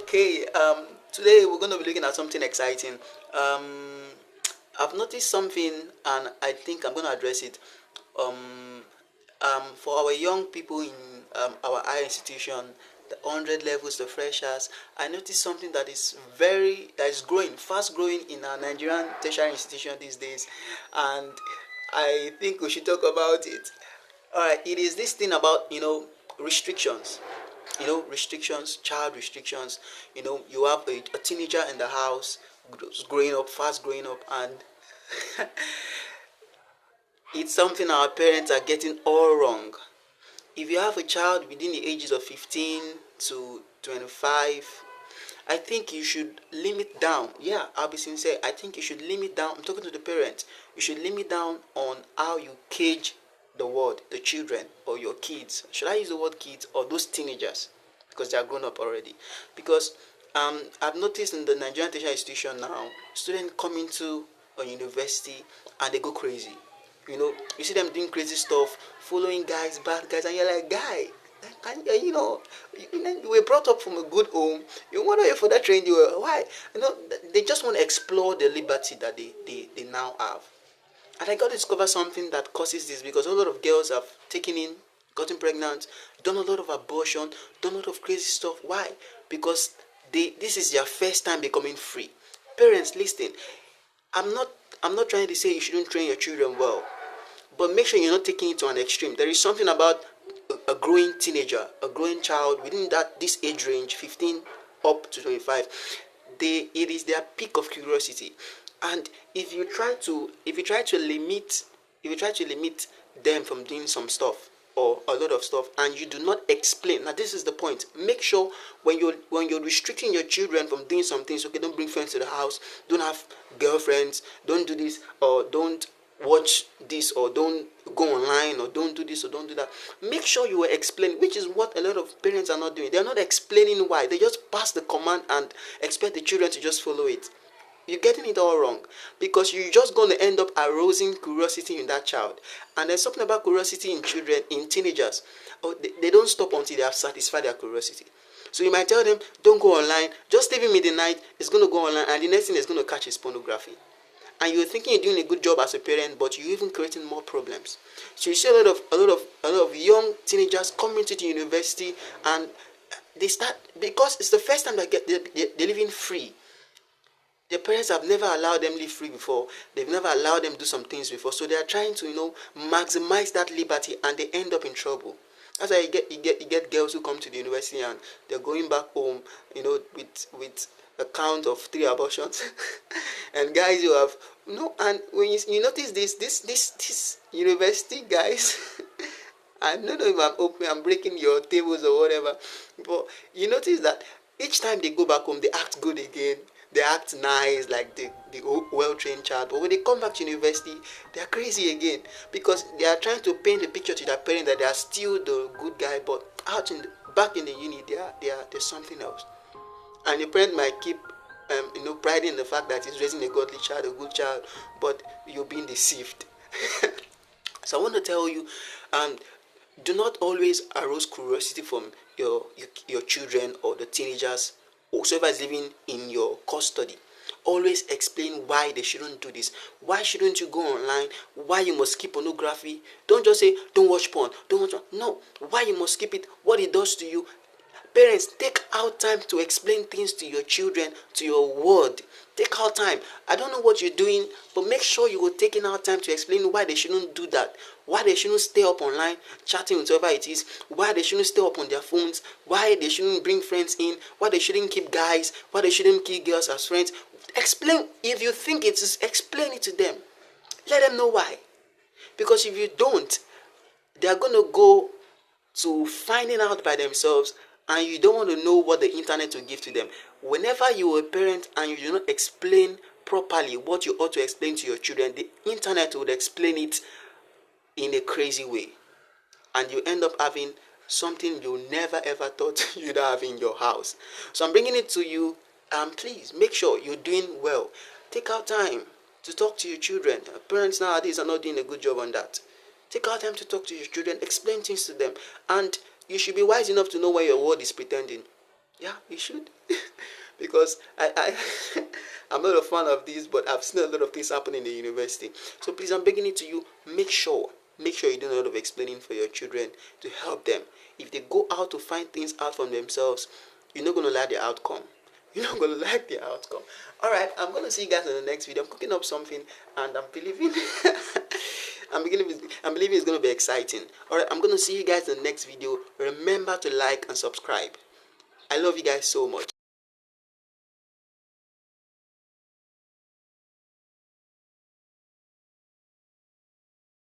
Okay, today we're going to be looking at something exciting. Um, I've noticed something and I think I'm going to address it. Um, for our young people in our higher institution, the 100 levels, the freshers, I noticed something that is growing, fast growing in our Nigerian tertiary institution these days, and I think we should talk about it. All right, it is this thing about restrictions. Restrictions, child restrictions. You have a teenager in the house, growing up, fast growing up, and it's something our parents are getting all wrong. If you have a child within the ages of 15 to 25, I think you should limit down. Yeah, I'll be sincere. I think you should limit down. I'm talking to the parents. You should limit down on how you cage the children, or your kids. Should I use the word kids or those teenagers? Because they are grown up already. Because I've noticed in the Nigerian tertiary institution now, students come into a university and they go crazy. You see them doing crazy stuff, following guys, bad guys, and you're like, guy, and you were brought up from a good home. You want to for that train. You were why? They just want to explore the liberty that they now have. And I got to discover something that causes this, because a lot of girls have taken in, gotten pregnant, done a lot of abortion, done a lot of crazy stuff. Why? Because this is their first time becoming free. Parents, listen. I'm not I'm not trying to say you shouldn't train your children well, but make sure you're not taking it to an extreme. There is something about a growing teenager, a growing child within this age range, 15 up to 25. It is their peak of curiosity, and if you try to limit them from doing some stuff or a lot of stuff, and you do not explain. Now this is the point. Make sure when you're restricting your children from doing some things, okay, don't bring friends to the house, don't have girlfriends, don't do this, or don't watch this, or don't go online, or don't do this, or don't do that. Make sure you explain, which is what a lot of parents are not doing. They're not explaining why. They just pass the command and expect the children to just follow it. You're getting it all wrong, because you're just going to end up arousing curiosity in that child. And there's something about curiosity in children, in teenagers. They don't stop until they have satisfied their curiosity. So you might tell them, don't go online, just leave him in the night, it's going to go online, and the next thing is going to catch is pornography. And you're thinking you're doing a good job as a parent, but you're even creating more problems. So you see a lot of young teenagers coming to the university, and they start, because it's the first time they're living free. Their parents have never allowed them live free before. They've never allowed them do some things before. So they are trying to, maximize that liberty, and they end up in trouble. That's why you get girls who come to the university and they're going back home, with a count of 3 abortions, and guys who have and when you notice this university guys, I don't know if I'm breaking your tables or whatever, but you notice that each time they go back home, they act good again. They act nice, like the well-trained child. But when they come back to university, they are crazy again, because they are trying to paint a picture to their parents that they are still the good guy, but back in the uni, they're something else. And the parent might keep pride in the fact that he's raising a godly child, a good child, but you're being deceived. So I want to tell you, um, do not always arouse curiosity from your children or the teenagers, whoever is living in your custody. Always explain why they shouldn't do this. Why shouldn't you go online? Why you must skip pornography? Don't just say don't watch porn. Don't watch. No. Why you must skip it? What it does to you? Parents, take out time to explain things to your children, to your word. Take out time. I don't know what you're doing, but make sure you are taking out time to explain why they shouldn't do that. Why they shouldn't stay up online chatting with whoever it is. Why they shouldn't stay up on their phones. Why they shouldn't bring friends in. Why they shouldn't keep guys. Why they shouldn't keep girls as friends. Explain. If you think it is, explain it to them. Let them know why. Because if you don't, they are going to go to finding out by themselves, and you don't want to know what the internet will give to them. Whenever you are a parent and you do not explain properly what you ought to explain to your children, the internet would explain it in a crazy way, and you end up having something you never ever thought you'd have in your house. So I'm bringing it to you, and please make sure you're doing well. Take out time to talk to your children. Parents nowadays are not doing a good job on that. Take out time to talk to your children, explain things to them, and you should be wise enough to know when your word is pretending. Yeah, you should. because I'm not a fan of this, but I've seen a lot of things happen in the university. So please, I'm begging it to you, make sure you do a lot of explaining for your children to help them. If they go out to find things out from themselves, you're not going to like the outcome. You're not going to like the outcome. All right, I'm going to see you guys in the next video. I'm cooking up something, and I'm believing I'm believing it's going to be exciting. All right, I'm going to see you guys in the next video. Remember to like and subscribe. I love you guys so much.